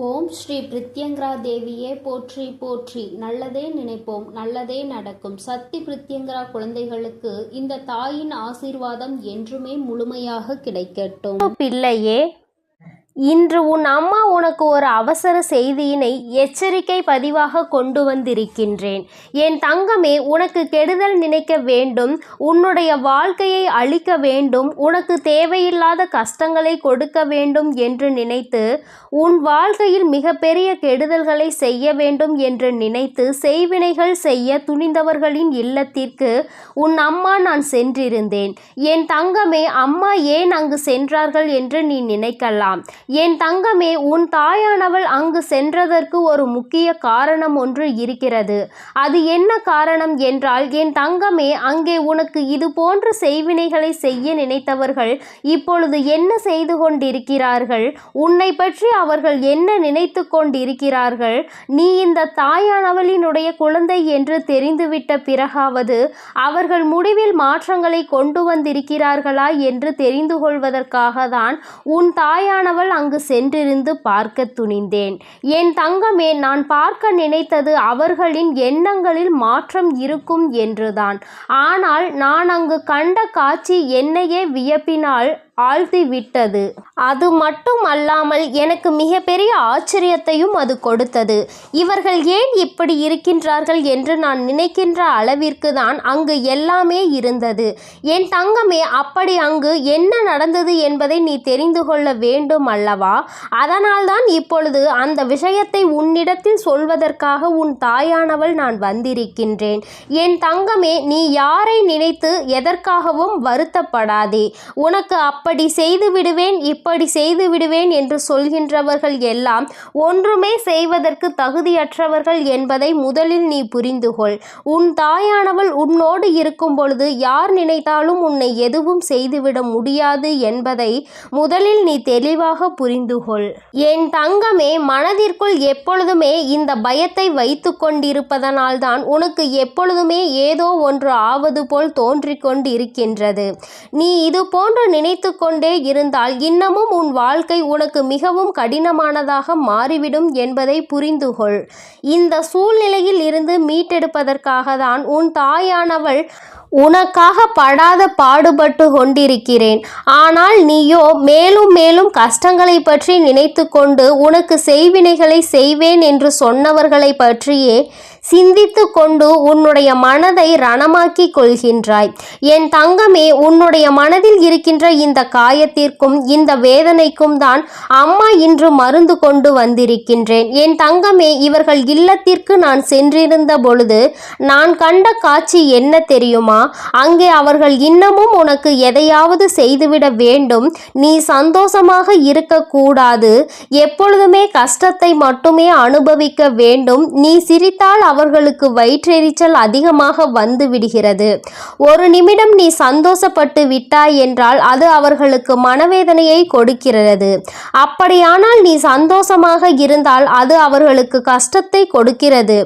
ஓம் ஸ்ரீ பிரித்யங்கரா தேவியே போற்றி போற்றி. நல்லதே நினைப்போம், நல்லதே நடக்கும். சக்தி பிரித்யங்கரா குழந்தைகளுக்கு இந்த தாயின் ஆசீர்வாதம் என்றுமே முழுமையாக கிடைக்கட்டும். பிள்ளையே, இன்று உன் அம்மா உனக்கு ஒரு அவசர செய்தியினை எச்சரிக்கை பதிவாக கொண்டு வந்திருக்கின்றேன். என் தங்கமே, உனக்கு கெடுதல் நினைக்க வேண்டும், உன்னுடைய வாழ்க்கையை அழிக்க வேண்டும், உனக்கு தேவையில்லாத கஷ்டங்களை கொடுக்க வேண்டும் என்று நினைத்து உன் வாழ்க்கையில் மிகப்பெரிய கெடுதல்களை செய்ய வேண்டும் என்று நினைத்து செய்வினைகள் செய்ய துணிந்தவர்களின் இல்லத்திற்கு உன் அம்மா நான் சென்றிருந்தேன். என் தங்கமே, அம்மா ஏன் அங்கு சென்றார்கள் என்று நீ நினைக்கலாம். என் தங்கமே, உன் தாயானவள் அங்கு சென்றதற்கு ஒரு முக்கிய காரணம் ஒன்று இருக்கிறது. அது என்ன காரணம் என்றால், என் தங்கமே, அங்கே உனக்கு இது போன்ற செய்வினைகளை செய்ய நினைத்தவர்கள் இப்பொழுது என்ன செய்து கொண்டிருக்கிறார்கள், உன்னை பற்றி அவர்கள் என்ன நினைத்து கொண்டிருக்கிறார்கள், நீ இந்த தாயானவளினுடைய குழந்தை என்று தெரிந்துவிட்ட பிறகாவது அவர்கள் முடிவில் மாற்றங்களை கொண்டு வந்திருக்கிறார்களா என்று தெரிந்து கொள்வதற்காக தான் உன் தாயானவள் அங்கு சென்றிருந்து பார்க்க துணிந்தேன். என் தங்கமே, நான் பார்க்க நினைத்தது அவர்களின் எண்ணங்களில் மாற்றம் இருக்கும் என்றுதான். ஆனால் நான் அங்கு கண்ட காட்சி என்னையே வியப்பினால் ஆழ்த்தி விட்டது. அது மட்டும் அல்லாமல் எனக்கு மிகப்பெரிய ஆச்சரியத்தையும் அது கொடுத்தது. இவர்கள் ஏன் இப்படி இருக்கின்றார்கள் என்று நான் நினைக்கின்ற அளவிற்கு தான் அங்கு எல்லாமே இருந்தது. என் தங்கமே, அப்படி அங்கு என்ன நடந்தது என்பதை நீ தெரிந்து கொள்ள வேண்டும் அல்லவா? அதனால்தான் இப்பொழுது அந்த விஷயத்தை உன்னிடத்தில் சொல்வதற்காக உன் தாயானவள் நான் வந்திருக்கின்றேன். என் தங்கமே, நீ யாரை நினைத்து எதற்காகவும் வருத்தப்படாதே. உனக்கு அப்படி செய்து விடுவேன், இப்படி செய்து விடுவேன் என்று சொல்கின்றவர்கள் எல்லாம் ஒன்றுமே செய்வதற்கு தகுதியற்றவர்கள் என்பதை முதலில் நீ புரிந்து கொள். உன் தாயானவள் உன்னோடு இருக்கும் பொழுது யார் நினைத்தாலும் உன்னை எதுவும் செய்துவிட முடியாது என்பதை முதலில் நீ தெளிவாக புரிந்து கொள். என் தங்கமே, மனதிற்குள் எப்பொழுதுமே இந்த பயத்தை வைத்து கொண்டிருப்பதனால்தான் உனக்கு எப்பொழுதுமே ஏதோ ஒன்று ஆவது போல் தோன்றிக் கொண்டு இருக்கின்றது. நீ இது போன்று நினைத்து கொண்டே இருந்தால் இன்னமும் உன் வாழ்க்கை உனக்கு மிகவும் கடினமானதாக மாறிவிடும் என்பதை புரிந்து கொள். இந்த சூழ்நிலையில் இருந்து மீட்டெடுப்பதற்காக தான் உன் தாயானவள் உனக்காக படாத பாடுபட்டு கொண்டிருக்கிறேன். ஆனால் நீயோ மேலும் மேலும் கஷ்டங்களை பற்றி நினைத்து கொண்டு உனக்கு செய்வினைகளை செய்வேன் என்று சொன்னவர்களை பற்றியே சிந்தித்து கொண்டு உன்னுடைய மனதை ரணமாக்கி கொள்கின்றாய். என் தங்கமே, உன்னுடைய மனதில் இருக்கின்ற இந்த காயத்திற்கும் இந்த வேதனைக்கும் தான் அம்மா இன்று மருந்து கொண்டு வந்திருக்கின்றேன். என் தங்கமே, இவர்கள் இல்லத்திற்கு நான் சென்றிருந்த பொழுது நான் கண்ட காட்சி என்ன தெரியுமா? அங்கே அவர்கள் இன்னமும் உனக்கு எதையாவது செய்துவிட வேண்டும், நீ சந்தோஷமாக இருக்கக்கூடாது, எப்பொழுதுமே கஷ்டத்தை மட்டுமே அனுபவிக்க வேண்டும், நீ சிரித்தால் அவர்களுக்கு வயிற்றெரிச்சல் அதிகமாக வந்து விடுகிறது. ஒரு நிமிடம் நீ சந்தோஷப்பட்டு விட்டாய் என்றால் அது அவர்களுக்கு மனவேதனையை கொடுக்கிறது. அப்படியானால் நீ சந்தோஷமாக இருந்தால் அது அவர்களுக்கு கஷ்டத்தை கொடுக்கிறது.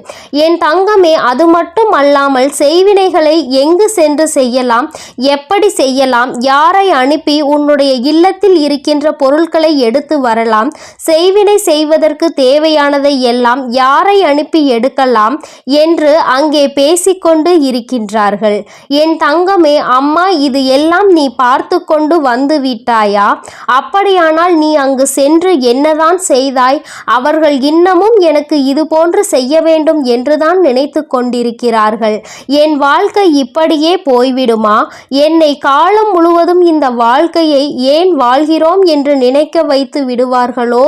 என் தங்கமே, அது மட்டும் அல்லாமல் செய்வினைகளை எங்கு சென்று செய்யலாம், எப்படி செய்யலாம், யாரை அனுப்பி உன்னுடைய இல்லத்தில் இருக்கின்ற பொருட்களை எடுத்து வரலாம், செய்வினை செய்வதற்கு தேவையானதை எல்லாம் யாரை அனுப்பி எடுக்கலாம் என்று அங்கே பேசிக்கொண்டு இருக்கின்றார்கள். என் தங்கமே, அம்மா இது எல்லாம் நீ பார்த்து கொண்டு வந்து விட்டாயா? அப்படியானால் நீ அங்கு சென்று என்னதான் செய்தாய்? அவர்கள் இன்னமும் எனக்கு இது போன்று செய்ய வேண்டும் என்றுதான் நினைத்து கொண்டிருக்கிறார்கள். என் வாழ்க்கை இப்படியே போய்விடுமா? என்னை காலம் முழுவதும் இந்த வாழ்க்கையை ஏன் வாழ்கிறோம் என்று நினைக்க வைத்து விடுவார்களோ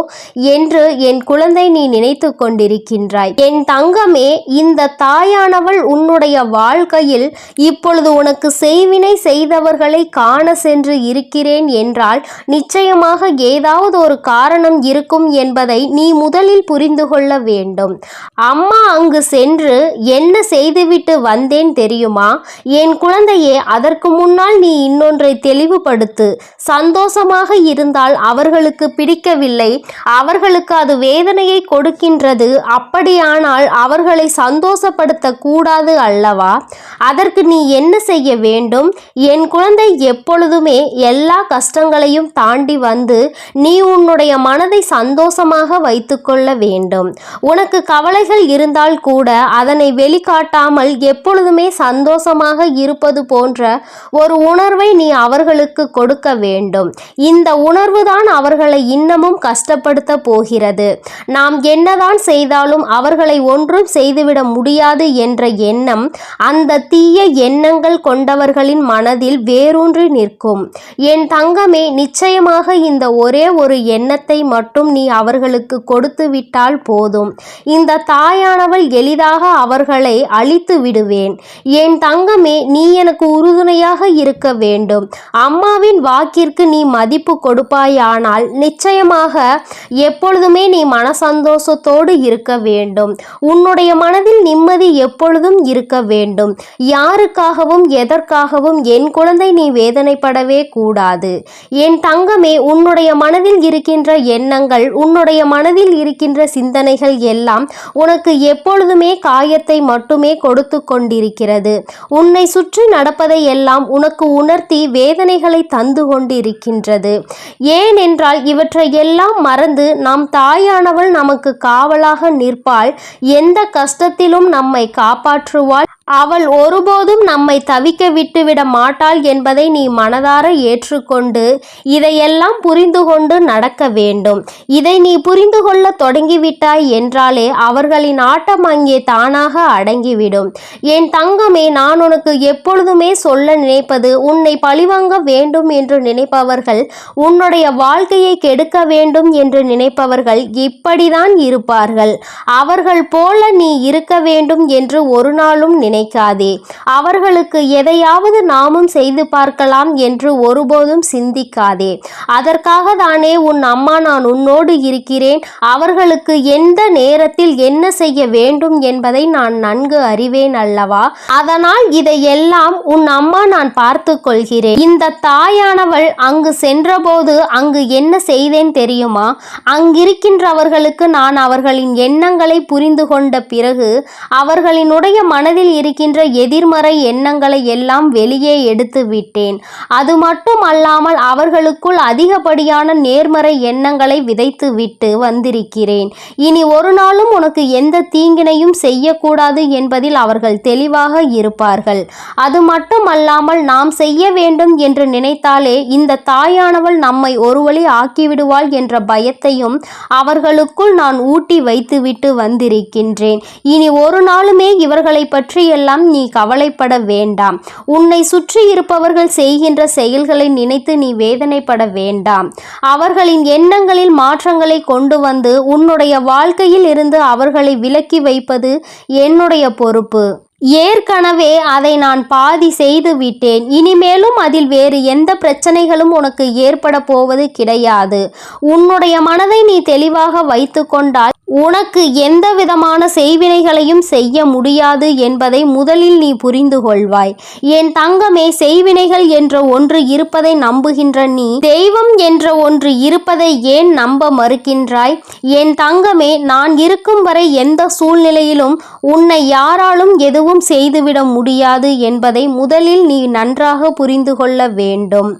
என்று என் குழந்தை நீ நினைத்து கொண்டிருக்கின்றாய். என் தங்கமே, இந்த தாயானவள் உன்னுடைய வாழ்க்கையில் இப்பொழுது உனக்கு செய்வினை செய்தவர்களை காண சென்று இருக்கிறேன் என்றால் நிச்சயமாக ஏதாவது ஒரு காரணம் இருக்கும் என்பதை நீ முதலில் புரிந்து கொள்ள வேண்டும். அம்மா அங்கு சென்று என்ன செய்துவிட்டு வந்தேன் தெரியுமா? என் குழந்தையே, அதற்கு முன்னால் நீ இன்னொன்றை தெளிவுபடுத்து. சந்தோஷமாக இருந்தால் அவர்களுக்கு பிடிக்கவில்லை, அவர்களுக்கு அது வேதனையை கொடுக்கின்றது. அப்படியானால் அவர்களை சந்தோஷப்படுத்த கூடாது அல்லவா? அதற்கு நீ என்ன செய்ய வேண்டும்? என் குழந்தை எப்பொழுதுமே எல்லா கஷ்டங்களையும் தாண்டி வந்து நீ உன்னுடைய மனதை சந்தோஷமாக வைத்துக்கொள்ள வேண்டும். உனக்கு கவலைகள் இருந்தால் கூட அதனை வெளிக்காட்டாமல் எப்பொழுதுமே சந்தோஷமாக இருப்பது போன்ற ஒரு உணர்வை நீ அவர்களுக்கு கொடுக்க வேண்டும். இந்த உணர்வுதான் அவர்களை இன்னமும் கஷ்டப்படுத்த போகிறது. நாம் என்னதான் செய்தாலும் அவர்களை ஒன்றும் செய்துவிட முடியாது என்ற எண்ணம் அந்த தீய எண்ணங்கள் கொண்டவர்களின் மனதில் வேரூன்றி நிற்கும். என் தங்கமே, நிச்சயமாக இந்த ஒரே ஒரு எண்ணத்தை மட்டும் நீ அவர்களுக்கு கொடுத்து விட்டால் போதும். இந்த தாயானவள் எளிதாக அவர்களை அழித்து விடுவேன். என் தங்கமே, நீ எனக்கு உறுதுணையாக இருக்க வேண்டும். அம்மாவின் வாக்கிற்கு நீ மதிப்பு கொடுப்பாயானால் நிச்சயமாக எப்பொழுதுமே நீ மனசந்தோஷத்தோடு இருக்க வேண்டும். உன்னுடைய மனதில் நிம்மதி எப்பொழுதும் இருக்க வேண்டும். யாருக்காகவும் எதற்காகவும் என் குழந்தை நீ வேதனைப்படவே கூடாது. என் தங்கமே, உன்னுடைய மனதில் இருக்கின்ற எண்ணங்கள், உன்னுடைய மனதில் இருக்கின்ற சிந்தனைகள் எல்லாம் உனக்கு எப்பொழுதுமே காயத்தை மட்டுமே கொடுத்து கொண்டிருக்கிறது. உன்னை சுற்றி நடப்பதை எல்லாம் உனக்கு உணர்த்தி வேதனைகளை தந்து கொண்டிருக்கின்றது. ஏனென்றால் இவற்றை எல்லாம் மறந்து நம் தாயானவள் நமக்கு காவலாக நிற்பாள். எந்த கஷ்டத்திலும் நம்மை காப்பாற்றுவாள். அவள் ஒருபோதும் நம்மை தவிக்க விட்டுவிட மாட்டாள் என்பதை நீ மனதார ஏற்றுக்கொண்டு இதையெல்லாம் புரிந்து கொண்டு நடக்க வேண்டும். இதை நீ புரிந்து கொள்ள தொடங்கிவிட்டாய் என்றாலே அவர்களின் ஆட்டம் அங்கே தானாக அடங்கிவிடும். என் தங்கமே, நான் உனக்கு எப்பொழுதுமே சொல்ல நினைப்பது, உன்னை பழிவாங்க வேண்டும் என்று நினைப்பவர்கள், உன்னுடைய வாழ்க்கையை கெடுக்க வேண்டும் என்று நினைப்பவர்கள் இப்படிதான் இருப்பார்கள். அவர்கள் போல நீ இருக்க வேண்டும் என்று ஒரு நாளும் நினைக்காதே. அவர்களுக்கு எதையாவது நாமும் செய்து பார்க்கலாம் என்று ஒருபோதும் சிந்திக்காதே. அதற்காக தானே உன் அம்மா நான் உன்னோடு இருக்கிறேன். அவர்களுக்கு எந்த நேரத்தில் என்ன செய்ய வேண்டும் என்பதை நான் நன்கு அறிவேன் அல்லவா? அதனால் இதையெல்லாம் உன் அம்மா நான் பார்த்து கொள்கிறேன். இந்த தாயானவள் அங்கு சென்றபோது அங்கு என்ன செய்தேன் தெரியுமா? அங்கிருக்கின்றவர்களுக்கு நான் அவர்களின் எண்ணங்களை புரிந்து கொண்ட பிறகு அவர்களினுடைய மனதில் இருக்கின்ற எதிர்மறை எண்ணங்களை எல்லாம் வெளியே எடுத்து விட்டேன். அது மட்டும் அல்லாமல் அவர்களுக்குள் அதிகப்படியான நேர்மறை எண்ணங்களை விதைத்து விட்டு வந்திருக்கிறேன். இனி ஒரு நாளும் உனக்கு எந்த தீங்கினையும் செய்யக்கூடாது என்பதில் அவர்கள் தெளிவாக இருப்பார்கள். அது மட்டும் அல்லாமல் நாம் செய்ய வேண்டும் என்று நினைத்தாலே இந்த தாயானவள் நம்மை ஒரு வழி ஆக்கிவிடுவாள் என்ற பயத்தையும் அவர்களுக்குள் நான் ஊட்டி வைத்துவிட்டு வந்திருக்கின்றேன். இனி ஒரு நாளுமே இவர்களை பற்றியெல்லாம் நீ கவலைப்பட வேண்டாம். உன்னை சுற்றி இருப்பவர்கள் செய்கின்ற செயல்களை நினைத்து நீ வேதனைப்பட வேண்டாம். அவர்களின் எண்ணங்களில் மாற்றங்களை கொண்டு வந்து உன்னுடைய வாழ்க்கையில் இருந்து அவர்களை விலக்கி வைப்பது என்னுடைய பொறுப்பு. ஏற்கனவே அதை நான் பாதி செய்து விட்டேன். இனிமேலும் அதில் வேறு எந்த பிரச்சனைகளும் உனக்கு ஏற்பட போவது கிடையாது. உன்னுடைய மனதை நீ தெளிவாக வைத்து கொண்டால் உனக்கு எந்த விதமான செய்வினைகளையும் செய்ய முடியாது என்பதை முதலில் நீ புரிந்து கொள்வாய். என் தங்கமே, செய்வினைகள் என்ற ஒன்று இருப்பதை நம்புகின்ற நீ தெய்வம் என்ற ஒன்று இருப்பதை ஏன் நம்ப மறுக்கின்றாய்? என் தங்கமே, நான் இருக்கும் வரை எந்த சூழ்நிலையிலும் உன்னை யாராலும் எதுவும் செய்துவிட முடியாது என்பதை முதலில் நீ நன்றாக புரிந்து கொள்ள வேண்டும்.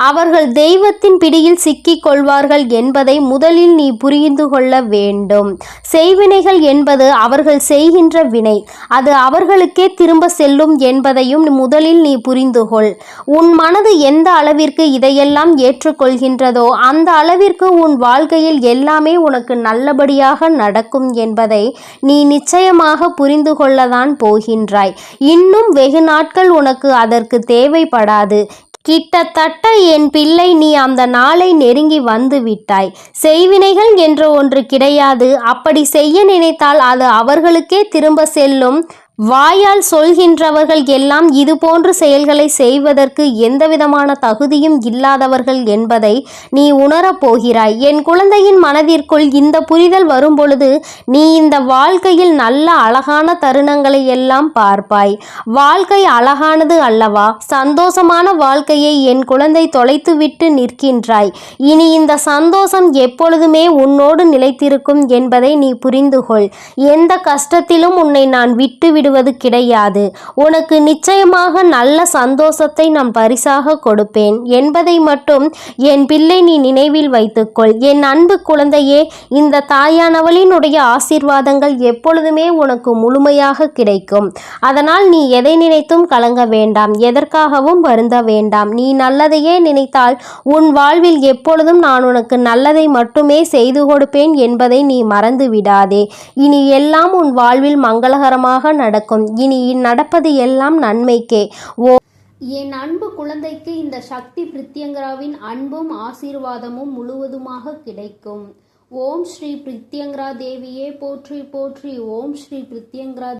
அவர்கள் தெய்வத்தின் பிடியில் சிக்கிக் கொள்வார்கள் என்பதை முதலில் நீ புரிந்து கொள்ள வேண்டும். செய்வினைகள் என்பது அவர்கள் செய்கின்ற வினை, அது அவர்களுக்கே திரும்ப செல்லும் என்பதையும் முதலில் நீ புரிந்து கொள். உன் மனது எந்த அளவிற்கு இதையெல்லாம் ஏற்றுக்கொள்கின்றதோ அந்த அளவிற்கு உன் வாழ்க்கையில் எல்லாமே உனக்கு நல்லபடியாக நடக்கும் என்பதை நீ நிச்சயமாக புரிந்து கொள்ளதான் போகின்றாய். இன்னும் வெகு நாட்கள் உனக்கு அதற்கு தேவைப்படாது. கிட்டத்தட்ட என் பிள்ளை, நீ அந்த நாளை நெருங்கி வந்து விட்டாய். செய்வினைகள் என்ற ஒன்று கிடையாது. அப்படி செய்ய நினைத்தால் அது அவர்களுக்கே திரும்ப செல்லும். வாயால் சொல்கின்றவர்கள் எல்லாம் இதுபோன்ற செயல்களை செய்வதற்கு எந்தவிதமான தகுதியும் இல்லாதவர்கள் என்பதை நீ உணரப் போகிறாய். என் குழந்தையின் மனதிற்குள் இந்த புரிதல் வரும்பொழுது நீ இந்த வாழ்க்கையில் நல்ல அழகான தருணங்களை எல்லாம் பார்ப்பாய். வாழ்க்கை அழகானது அல்லவா? சந்தோஷமான வாழ்க்கையை என் குழந்தை தொலைத்துவிட்டு நிற்கின்றாய். இனி இந்த சந்தோஷம் எப்பொழுதுமே உன்னோடு நிலைத்திருக்கும் என்பதை நீ புரிந்து கொள். எந்த கஷ்டத்திலும் உன்னை நான் விட்டு விடுவது கிடையாது. உனக்கு நிச்சயமாக நல்ல சந்தோஷத்தை நான் பரிசாக கொடுப்பேன் என்பதை மட்டும் என் பிள்ளை நீ நினைவில் வைத்துக்கொள். என் அன்பு குழந்தையே, இந்த தாயானவளினுடைய ஆசீர்வாதங்கள் எப்பொழுதுமே உனக்கு முழுமையாக கிடைக்கும். அதனால் நீ எதை நினைத்தும் கலங்க வேண்டாம், எதற்காகவும் வருந்த வேண்டாம். நீ நல்லதையே நினைத்தால் உன் வாழ்வில் எப்பொழுதும் நான் உனக்கு நல்லதை மட்டுமே செய்து கொடுப்பேன் என்பதை நீ மறந்து விடாதே. இனி எல்லாம் உன் வாழ்வில் மங்களகரமாக நடக்கும். இனி நடப்பது எல்லாம் நன்மைக்கே. என் அன்பு குழந்தைக்கு இந்த சக்தி பிரித்யங்கராவின் அன்பும் ஆசீர்வாதமும் முழுவதுமாக கிடைக்கும். ஓம் ஸ்ரீ பிரித்யங்கரா தேவியே போற்றி போற்றி. ஓம் ஸ்ரீ பிரித்யங்கரா